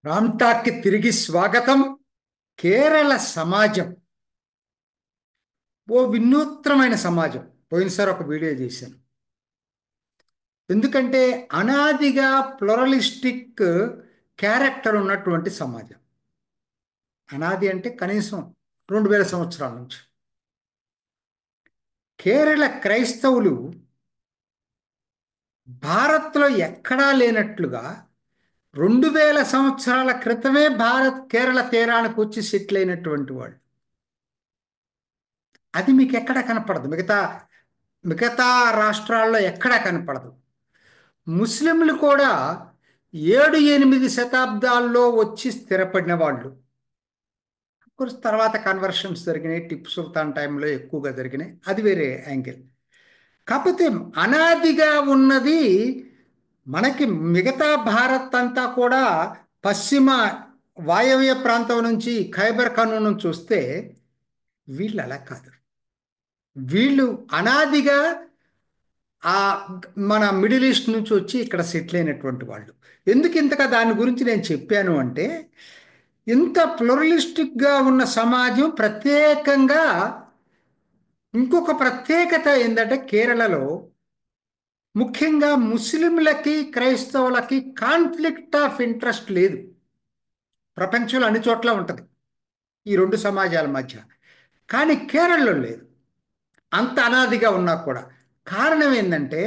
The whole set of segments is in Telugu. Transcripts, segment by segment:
రామ్టాక్కి తిరిగి స్వాగతం. కేరళ సమాజం ఓ వినూత్నమైన సమాజం. పోయినసారి ఒక వీడియో చేశాను. ఎందుకంటే అనాదిగా ప్లొరలిస్టిక్ క్యారెక్టర్ ఉన్నటువంటి సమాజం. అనాది అంటే కనీసం 2000 సంవత్సరాల నుంచి కేరళ క్రైస్తవులు భారత్లో ఎక్కడా లేనట్లుగా 2000 సంవత్సరాల క్రితమే కేరళ తీరానికి వచ్చి సెటిల్ అయినటువంటి వాళ్ళు. అది మీకు ఎక్కడ కనపడదు. మిగతా మిగతా రాష్ట్రాల్లో ఎక్కడా కనపడదు. ముస్లింలు కూడా 7-8 శతాబ్దాల్లో వచ్చి స్థిరపడిన వాళ్ళు. తర్వాత కన్వర్షన్స్ జరిగినాయి. టిప్పు సుల్తాన్ టైంలో ఎక్కువగా జరిగినాయి. అది వేరే యాంగిల్. కాకపోతే అనాదిగా ఉన్నది మనకి మిగతా భారత్ అంతా కూడా పశ్చిమ వాయవ్య ప్రాంతం నుంచి ఖైబర్ ఖాను నుంచి వస్తే వీళ్ళు అలా కాదు. వీళ్ళు అనాదిగా ఆ మన మిడిల్ ఈస్ట్ నుంచి వచ్చి ఇక్కడ సెటిల్ అయినటువంటి వాళ్ళు. ఎందుకు ఇంతగా దాని గురించి నేను చెప్పాను అంటే, ఇంత ప్లొరలిస్టిక్గా ఉన్న సమాజం ప్రత్యేకంగా ఇంకొక ప్రత్యేకత ఏంటంటే, కేరళలో ముఖ్యంగా ముస్లింలకి క్రైస్తవులకి కాన్ఫ్లిక్ట్ ఆఫ్ ఇంట్రెస్ట్ లేదు. ప్రపంచంలో అన్ని చోట్ల ఉంటుంది ఈ రెండు సమాజాల మధ్య. కానీ కేరళలో లేదు, అంత అనాదిగా ఉన్నా కూడా. కారణం ఏంటంటే,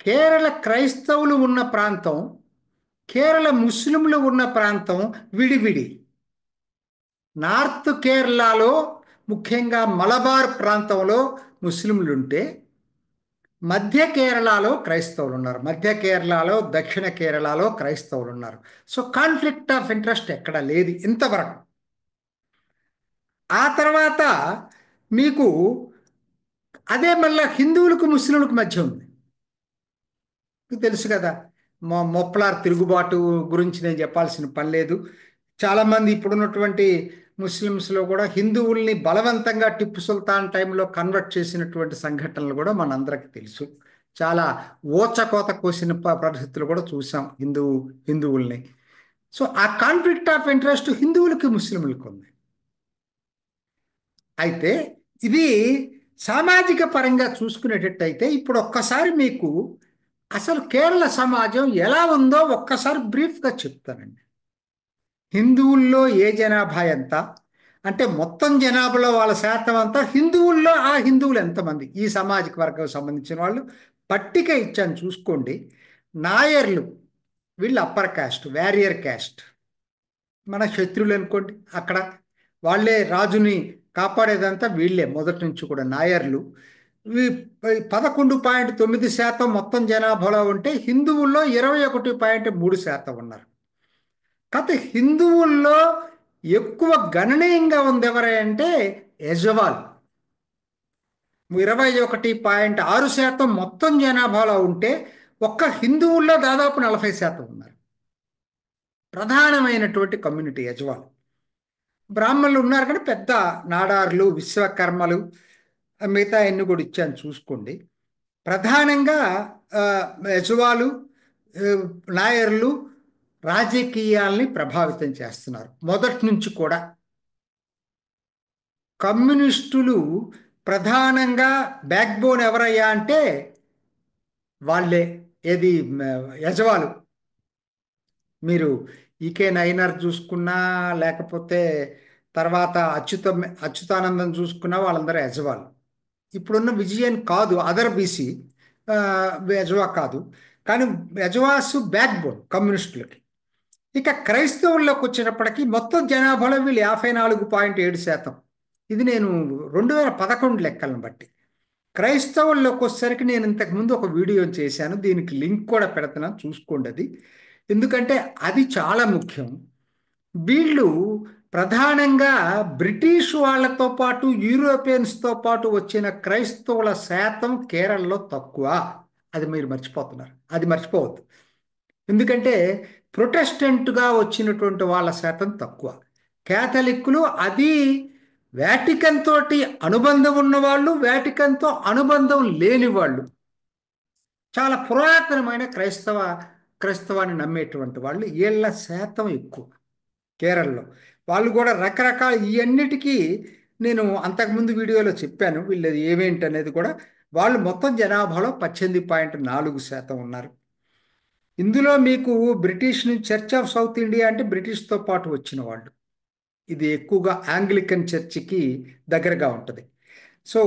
కేరళ క్రైస్తవులు ఉన్న ప్రాంతం, కేరళ ముస్లింలు ఉన్న ప్రాంతం విడివిడి. నార్త్ కేరళలో ముఖ్యంగా మలబార్ ప్రాంతంలో ముస్లింలు ఉంటే, మధ్య కేరళలో క్రైస్తవులు ఉన్నారు. మధ్య కేరళలో, దక్షిణ కేరళలో క్రైస్తవులు ఉన్నారు. సో కాన్ఫ్లిక్ట్ ఆఫ్ ఇంట్రెస్ట్ ఎక్కడ లేదు ఇంతవరకు. ఆ తర్వాత మీకు అదే మళ్ళీ హిందువులకు ముస్లింలకు మధ్య ఉంది. మీకు తెలుసు కదా, మొప్పలార్ తిరుగుబాటు గురించి నేను చెప్పాల్సిన పని లేదు. చాలామంది ఇప్పుడున్నటువంటి ముస్లిమ్స్లో కూడా హిందువుల్ని బలవంతంగా టిప్పు సుల్తాన్ టైంలో కన్వర్ట్ చేసినటువంటి సంఘటనలు కూడా మనందరికీ తెలుసు. చాలా ఓచకోత కోసిన పరిస్థితులు కూడా చూసాం హిందువుల్ని. సో ఆ కాన్ఫ్లిక్ట్ ఆఫ్ ఇంట్రెస్ట్ హిందువులకి ముస్లింలకు ఉంది. అయితే ఇది సామాజిక పరంగా చూసుకునేటట్టయితే ఇప్పుడు ఒక్కసారి మీకు అసలు కేరళ సమాజం ఎలా ఉందో ఒక్కసారి బ్రీఫ్గా చెప్తానండి. హిందువుల్లో ఏ జనాభా ఎంత అంటే, మొత్తం జనాభాలో వాళ్ళ శాతం అంతా, హిందువుల్లో ఆ హిందువులు ఎంతమంది, ఈ సామాజిక వర్గం సంబంధించిన వాళ్ళు పట్టిక ఇచ్చాను చూసుకోండి. నాయర్లు, వీళ్ళు అప్పర్ క్యాస్ట్, వ్యారియర్ క్యాస్ట్, మన శత్రువులు అనుకోండి. అక్కడ వాళ్ళే రాజుని కాపాడేదంతా వీళ్ళే మొదటి నుంచి కూడా. నాయర్లు 11.9% మొత్తం జనాభాలో ఉంటే, హిందువుల్లో 21.3% ఉన్నారు. కాకపోతే హిందువుల్లో ఎక్కువ గణనీయంగా ఉంది ఎవరంటే యజవాల్. 21.6% మొత్తం జనాభాలో ఉంటే, ఒక్క హిందువుల్లో దాదాపు 40% ఉన్నారు. ప్రధానమైనటువంటి కమ్యూనిటీ యజవాల్. బ్రాహ్మణులు ఉన్నారు కానీ పెద్ద నాడార్లు, విశ్వకర్మలు, మిగతా ఎన్ని కూడా ఇచ్చాను చూసుకోండి. ప్రధానంగా యజవాలు, నాయర్లు రాజకీయాల్ని ప్రభావితం చేస్తున్నారు మొదటి నుంచి కూడా. కమ్యూనిస్టులు ప్రధానంగా బ్యాక్ బోన్ ఎవరయ్యా అంటే వాళ్ళే. ఏది యజవాలు. మీరు ఈకే నైనర్ చూసుకున్నా, లేకపోతే తర్వాత అచ్యుతానందం చూసుకున్నా, వాళ్ళందరూ యజవాలు. ఇప్పుడున్న విజయన్ కాదు, అదర్ బీసీ యజవా కాదు, కానీ యజవాసు బ్యాక్ బోన్ కమ్యూనిస్టులకి. ఇక క్రైస్తవుల్లోకి వచ్చినప్పటికీ మొత్తం జనాభాలో వీళ్ళు 54.7%. ఇది నేను 2011 లెక్కలను బట్టి. క్రైస్తవుల్లోకి వచ్చేసరికి నేను ఇంతకుముందు ఒక వీడియో చేశాను, దీనికి లింక్ కూడా పెడుతున్నాను చూసుకోండి అది. ఎందుకంటే అది చాలా ముఖ్యం. వీళ్ళు ప్రధానంగా బ్రిటిష్ వాళ్ళతో పాటు, యూరోపియన్స్తో పాటు వచ్చిన క్రైస్తవుల శాతం కేరళలో తక్కువ. అది మీరు మర్చిపోతున్నారు, అది మర్చిపోవద్దు. ఎందుకంటే ప్రొటెస్టెంట్గా వచ్చినటువంటి వాళ్ళ శాతం తక్కువ. క్యాథలిక్కులు, అది వాటికన్ తోటి అనుబంధం ఉన్నవాళ్ళు, వాటికన్తో అనుబంధం లేని వాళ్ళు, చాలా పురాతనమైన క్రైస్తవాన్ని నమ్మేటువంటి వాళ్ళు, వీళ్ళ శాతం ఎక్కువ. కేరళలో వాళ్ళు కూడా రకరకాల ఇవన్నిటికీ నేను అంతకుముందు వీడియోలో చెప్పాను వీళ్ళది ఏమేంటి అనేది కూడా. వాళ్ళు మొత్తం జనాభాలో 18.4% ఉన్నారు. ఇందులో మీకు బ్రిటిష్ నుంచి చర్చ్ ఆఫ్ సౌత్ ఇండియా అంటే బ్రిటిష్తో పాటు వచ్చిన వాళ్ళు. ఇది ఎక్కువగా ఆంగ్లికన్ చర్చికి దగ్గరగా ఉంటుంది. సో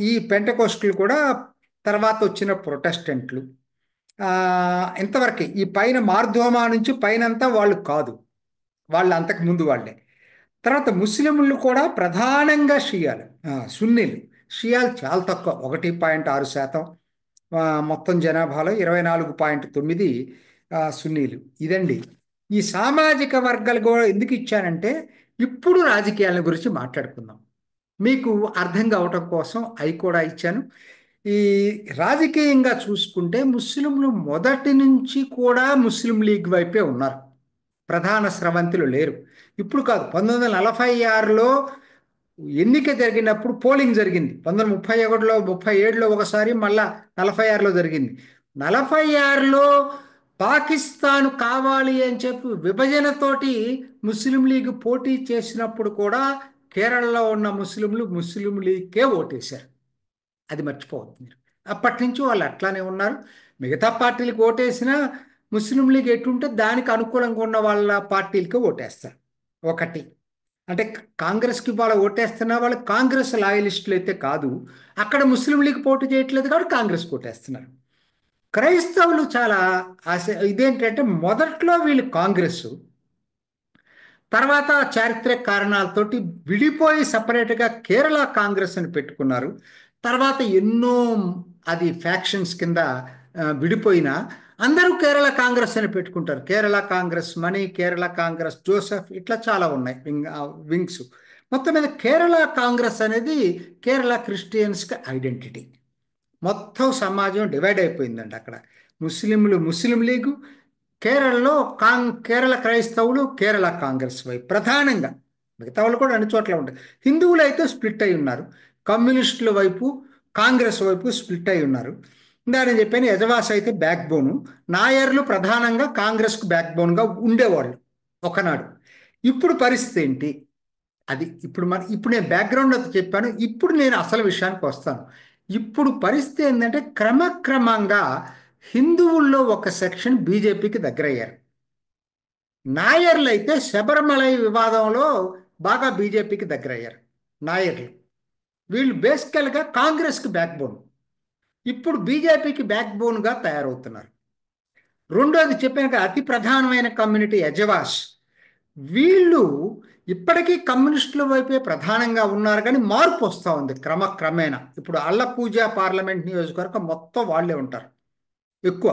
ఈ పెంటకోస్టులు కూడా తర్వాత వచ్చిన ప్రొటెస్టెంట్లు. ఇంతవరకే ఈ పైన మార్ధోమా నుంచి పైనంతా వాళ్ళు కాదు, వాళ్ళు అంతకు ముందు వాళ్ళే. తర్వాత ముస్లింలు కూడా ప్రధానంగా షియాలు, సున్నీలు. షియాలు చాలా తక్కువ, 1.6%. మొత్తం జనాభాలో 24.9 సున్నీలు. ఇదండి ఈ సామాజిక వర్గాలు కూడా ఎందుకు ఇచ్చానంటే ఇప్పుడు రాజకీయాల గురించి మాట్లాడుకుందాం, మీకు అర్థం కావటం కోసం అవి కూడా ఇచ్చాను. ఈ రాజకీయంగా చూసుకుంటే ముస్లింలు మొదటి నుంచి కూడా ముస్లిం లీగ్ వైపే ఉన్నారు, ప్రధాన స్రవంతులు లేరు. ఇప్పుడు కాదు, 1946లో ఎన్నిక జరిగినప్పుడు పోలింగ్ జరిగింది. 1931లో 37లో ఒకసారి, మళ్ళా 46లో జరిగింది. 46లో పాకిస్తాన్ కావాలి అని చెప్పి విభజనతోటి ముస్లిం లీగ్ పోటీ చేసినప్పుడు కూడా కేరళలో ఉన్న ముస్లింలు ముస్లిం లీగ్కే ఓటేశారు. అది మర్చిపోవద్దు మీరు. అప్పటి నుంచి వాళ్ళు అట్లానే ఉన్నారు. మిగతా పార్టీలకు ఓటేసినా ముస్లిం లీగ్ ఎటుంటే దానికి అనుకూలంగా ఉన్న వాళ్ళ పార్టీలకి ఓటేస్తారు. ఒకటి అంటే కాంగ్రెస్కి వాళ్ళ ఓటేస్తున్న వాళ్ళు కాంగ్రెస్ లాయలిస్టులు అయితే కాదు, అక్కడ ముస్లిం లీగ్ పోటీ చేయట్లేదు కాబట్టి కాంగ్రెస్ ఓటేస్తున్నారు. క్రైస్తవులు చాలా ఇదేంటంటే మొదట్లో వీళ్ళు కాంగ్రెస్, తర్వాత చారిత్రక కారణాలతోటి విడిపోయి సపరేట్గా కేరళ కాంగ్రెస్ అని పెట్టుకున్నారు. తర్వాత ఎన్నో అది ఫ్యాక్షన్స్ కింద విడిపోయినా అందరూ కేరళ కాంగ్రెస్ అని పెట్టుకుంటారు. కేరళ కాంగ్రెస్ మణి, కేరళ కాంగ్రెస్ జోసెఫ్, ఇట్లా చాలా ఉన్నాయి వింగ్స్. మొత్తం మీద కేరళ కాంగ్రెస్ అనేది కేరళ క్రిస్టియన్స్కి ఐడెంటిటీ. మొత్తం సమాజం డివైడ్ అయిపోయిందండి అక్కడ. ముస్లింలు ముస్లిం లీగు, కేరళలో కేరళ క్రైస్తవులు కేరళ కాంగ్రెస్ వైపు ప్రధానంగా. మిగతా వాళ్ళు కూడా అన్ని చోట్ల ఉంటారు. హిందువులు అయితే స్ప్లిట్ అయి ఉన్నారు, కమ్యూనిస్టుల వైపు కాంగ్రెస్ వైపు స్ప్లిట్ అయి ఉన్నారు. నేను చెప్పాను యజవాస్ అయితే బ్యాక్ బోను, నాయర్లు ప్రధానంగా కాంగ్రెస్కు బ్యాక్ బోన్గా ఉండేవాళ్ళు ఒకనాడు. ఇప్పుడు పరిస్థితి ఏంటి అది ఇప్పుడు నేను బ్యాక్గ్రౌండ్ అది చెప్పాను. ఇప్పుడు నేను అసలు విషయానికి వస్తాను. ఇప్పుడు పరిస్థితి ఏంటంటే క్రమక్రమంగా హిందువుల్లో ఒక సెక్షన్ బీజేపీకి దగ్గరయ్యారు. నాయర్లు అయితే శబరిమలై వివాదంలో బాగా బీజేపీకి దగ్గరయ్యారు. నాయర్లు వీళ్ళు బేసికల్గా కాంగ్రెస్కి బ్యాక్ బోన్, ఇప్పుడు బీజేపీకి బ్యాక్ బోన్గా తయారవుతున్నారు. రెండోది చెప్పాక అతి ప్రధానమైన కమ్యూనిటీ యజవాస్, వీళ్ళు ఇప్పటికీ కమ్యూనిస్టుల వైపే ప్రధానంగా ఉన్నారు, కానీ మార్పు వస్తూ ఉంది క్రమక్రమేణా. ఇప్పుడు అల్లపూజ పార్లమెంట్ నియోజకవర్గం మొత్తం వాళ్ళే ఉంటారు ఎక్కువ.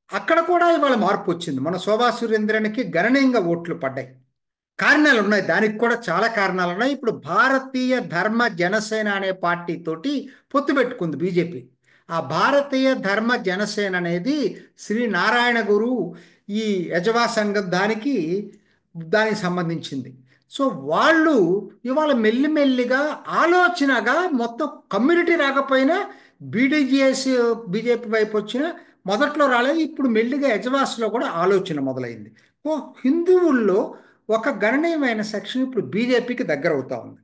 అక్కడ కూడా ఇవాళ మార్పు వచ్చింది. మన శోభా సురేంద్రన్కి గణనీయంగా ఓట్లు పడ్డాయి. కారణాలు ఉన్నాయి, దానికి కూడా చాలా కారణాలు ఉన్నాయి. ఇప్పుడు భారతీయ ధర్మ జనసేన అనే పార్టీ తోటి పొత్తు పెట్టుకుంది బీజేపీ. ఆ భారతీయ ధర్మ జనసేన అనేది శ్రీ నారాయణ గురు ఈ యజవా సంఘం దానికి సంబంధించింది. సో వాళ్ళు ఇవాళ మెల్లిమెల్లిగా ఆలోచనగా మొత్తం కమ్యూనిటీ రాకపోయినా బీడీజీఎస్ బీజేపీ వైపు వచ్చిన మొదట్లో రాలేదు, ఇప్పుడు మెల్లిగా యజవాస్లో కూడా ఆలోచన మొదలైంది. ఓ హిందువుల్లో ఒక గణనీయమైన సెక్షన్ ఇప్పుడు బీజేపీకి దగ్గర అవుతా ఉంది.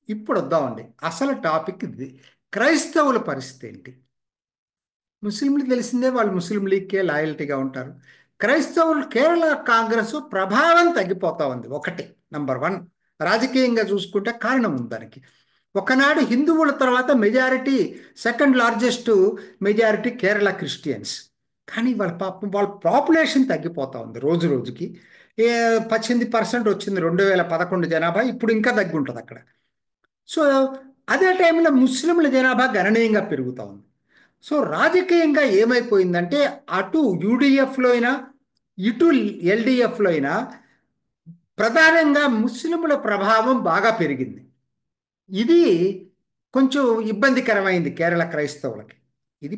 ఇప్పుడు వద్దామండి అసలు టాపిక్ ఇది. క్రైస్తవుల పరిస్థితి ఏంటి? ముస్లింలకు తెలిసిందే, వాళ్ళు ముస్లిం లీగ్కే లాయల్టీగా ఉంటారు. క్రైస్తవులు కేరళ కాంగ్రెస్ ప్రభావం తగ్గిపోతా ఉంది. ఒకటి నంబర్ 1 రాజకీయంగా చూసుకుంటే కారణం ఉంది దానికి. ఒకనాడు హిందువుల తర్వాత majority, second largest majority Kerala Christians. కానీ వాళ్ళ పాపం వాళ్ళ పాపులేషన్ తగ్గిపోతా ఉంది రోజు రోజుకి. 18% వచ్చింది 2011 జనాభా, ఇప్పుడు ఇంకా తగ్గి ఉంటుంది అక్కడ. సో అదే టైంలో ముస్లింల జనాభా గణనీయంగా పెరుగుతూ ఉంది. సో రాజకీయంగా ఏమైపోయిందంటే అటు యూడిఎఫ్లో అయినా ఇటు ఎల్డిఎఫ్లో అయినా ప్రధానంగా ముస్లింల ప్రభావం బాగా పెరిగింది. ఇది కొంచెం ఇబ్బందికరమైంది కేరళ క్రైస్తవులకి. ఇది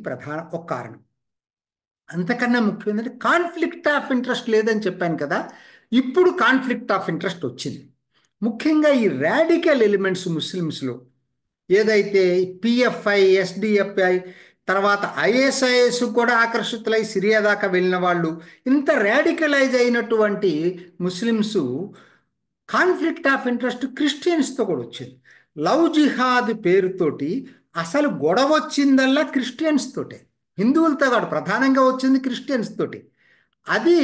ఒక కారణం. అంతకన్నా ముఖ్యం ఏంటంటే కాన్ఫ్లిక్ట్ ఆఫ్ ఇంట్రెస్ట్ లేదని చెప్పాను కదా, ఇప్పుడు కాన్ఫ్లిక్ట్ ఆఫ్ ఇంట్రెస్ట్ వచ్చింది. ముఖ్యంగా ఈ రాడికల్ ఎలిమెంట్స్ ముస్లిమ్స్లో ఏదైతే పిఎఫ్ఐ, ఎస్డిఎఫ్ఐ, తర్వాత ఐఎస్ఐఎస్ కూడా ఆకర్షితులై సిరియా దాకా వెళ్ళిన వాళ్ళు, ఇంత రాడికలైజ్ అయినటువంటి ముస్లిమ్స్ కాన్ఫ్లిక్ట్ ఆఫ్ ఇంట్రెస్ట్ క్రిస్టియన్స్తో కూడా వచ్చింది. లవ్ జిహాద్ పేరుతోటి అసలు గొడవ వచ్చిందల్లా క్రిస్టియన్స్ తోటే, హిందువులతో కాదు, ప్రధానంగా వచ్చింది క్రిస్టియన్స్ తోటి. అది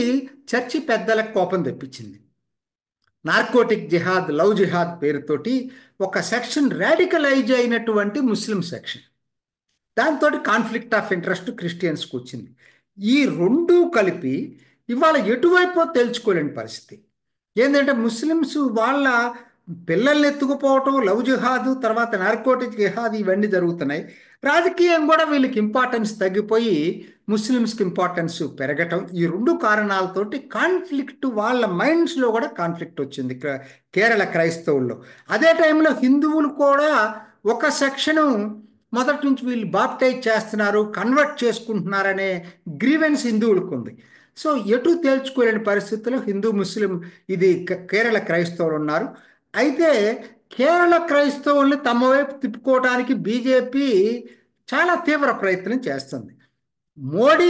చర్చి పెద్దలకు కోపం తెప్పించింది. నార్కోటిక్ జిహాద్, లవ్ జిహాద్ పేరుతోటి ఒక సెక్షన్ రాడికలైజ్ అయినటువంటి ముస్లిం సెక్షన్, దాంతో కాన్ఫ్లిక్ట్ ఆఫ్ ఇంట్రెస్ట్ క్రిస్టియన్స్కి వచ్చింది. ఈ రెండూ కలిపి ఇవాళ ఎటువైపో తెలుసుకోలేని పరిస్థితి. ఏంటంటే ముస్లిమ్స్ వాళ్ళ పిల్లల్ని ఎత్తుకుపోవటం, లవ్ జిహాదు, తర్వాత నార్కోటిక్ జిహాద్ ఇవన్నీ జరుగుతున్నాయి. రాజకీయం కూడా వీళ్ళకి ఇంపార్టెన్స్ తగ్గిపోయి ముస్లిమ్స్కి ఇంపార్టెన్స్ పెరగటం, ఈ రెండు కారణాలతోటి కాన్ఫ్లిక్ట్ వాళ్ళ మైండ్స్లో కూడా కాన్ఫ్లిక్ట్ వచ్చింది కేరళ క్రైస్తవుల్లో. అదే టైంలో హిందువులు కూడా ఒక సెక్షను మొదటి నుంచి వీళ్ళు బాప్టైజ్ చేస్తున్నారు, కన్వర్ట్ చేసుకుంటున్నారనే గ్రీవెన్స్ హిందువులకు ఉంది. సో ఎటు తేల్చుకోలేని పరిస్థితుల్లో హిందూ ముస్లిం ఇది కేరళ క్రైస్తవులు ఉన్నారు. అయితే కేరళ క్రైస్తవుల్ని తమ వైపు తిప్పుకోవడానికి బీజేపీ చాలా తీవ్ర ప్రయత్నం చేస్తుంది. మోడీ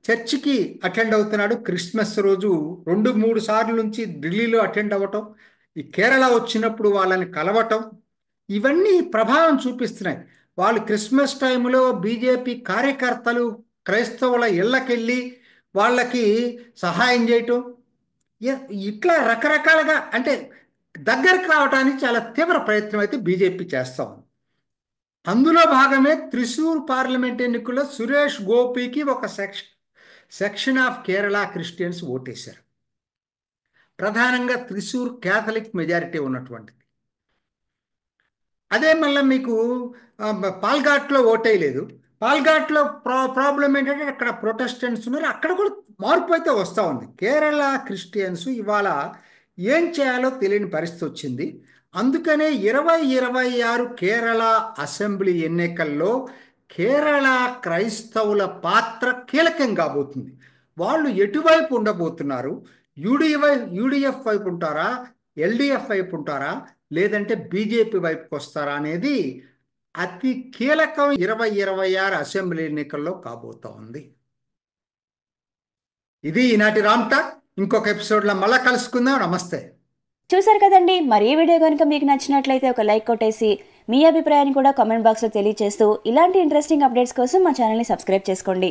చర్చికి అటెండ్ అవుతున్నాడు క్రిస్మస్ రోజు 2-3 సార్లు నుంచి ఢిల్లీలో అటెండ్ అవ్వటం, ఈ కేరళ వచ్చినప్పుడు వాళ్ళని కలవటం, ఇవన్నీ ప్రభావం చూపిస్తున్నాయి. వాళ్ళు క్రిస్మస్ టైంలో బీజేపీ కార్యకర్తలు క్రైస్తవుల ఇళ్ళకెళ్ళి వాళ్ళకి సహాయం చేయటం, ఇట్లా రకరకాలుగా అంటే దగ్గరకు రావడానికి చాలా తీవ్ర ప్రయత్నం అయితే బీజేపీ చేస్తాం. అందులో భాగమే త్రిశూర్ పార్లమెంట్ ఎన్నికల్లో సురేష్ గోపికి ఒక సెక్షన్ ఆఫ్ కేరళ క్రిస్టియన్స్ ఓటేశారు. ప్రధానంగా త్రిశూర్ క్యాథలిక్ మెజారిటీ ఉన్నటువంటిది. అదే మళ్ళీ మీకు పాల్ఘాట్లో ఓటేయలేదు. పాల్ఘాట్లో ప్రాబ్లం ఏంటంటే అక్కడ ప్రొటెస్టెంట్స్ ఉన్నారు, అక్కడ కూడా మార్పు అయితే వస్తూ ఉంది. కేరళ క్రిస్టియన్స్ ఇవాళ ఏం చేయాలో తెలియని పరిస్థితి వచ్చింది. అందుకనే 2026 కేరళ అసెంబ్లీ ఎన్నికల్లో కేరళ క్రైస్తవుల పాత్ర కీలకం కాబోతుంది. వాళ్ళు ఎటువైపు ఉండబోతున్నారు? యూడిఎఫ్ వైపు ఉంటారా, ఎల్డిఎఫ్ వైపు ఉంటారా, లేదంటే బీజేపీ వైపుకి వస్తారా అనేది అతి కీలకం 2026 అసెంబ్లీ ఎన్నికల్లో కాబోతా ఉంది. ఇది ఈనాటి రామ్ టాక్. ఇంకొక ఎపిసోడ్లో మళ్ళా కలుసుకుందాం. నమస్తే. చూసారు కదండి, మరి ఈ వీడియో కనుక మీకు నచ్చినట్లయితే ఒక లైక్ కొట్టేసి మీ అభిప్రాయాన్ని కూడా కామెంట్ బాక్స్లో తెలియజేస్తూ ఇలాంటి ఇంట్రెస్టింగ్ అప్డేట్స్ కోసం మా ఛానల్ని సబ్స్క్రైబ్ చేసుకోండి.